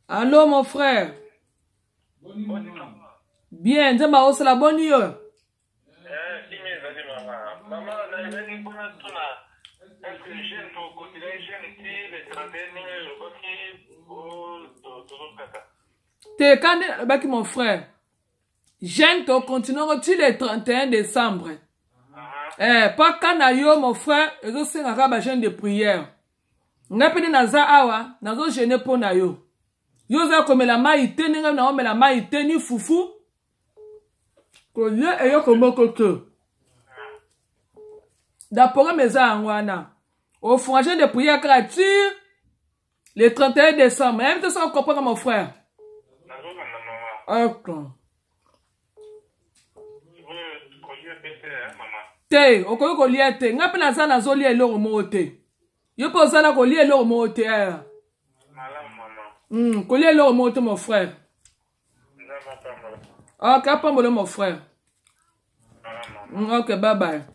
Allô, mon frère. Bien, c'est la bonne nuit. T'es quand mon frère. Jeune, tu continues le 31 décembre. Pas quand yo, mon frère, et je sais que jeune de prière. N'a pas de naza awa, nazo jeune pour na yo. Yo za comme la maïté, n'enga na ome la maïté ni foufou. Ko ye e yo comme coco. D'après mes angwana. Au frangin de prière gratuit le 31 décembre. Même tout ça on comprend mon frère. Ok. Te, o ko lié te. Nga pe na za na zo lié lo mo te. Yo peux ça là ko lié lo mo te. Ko lié lo mo te mon frère. Ok, pas mon frère. Ok, bye bye.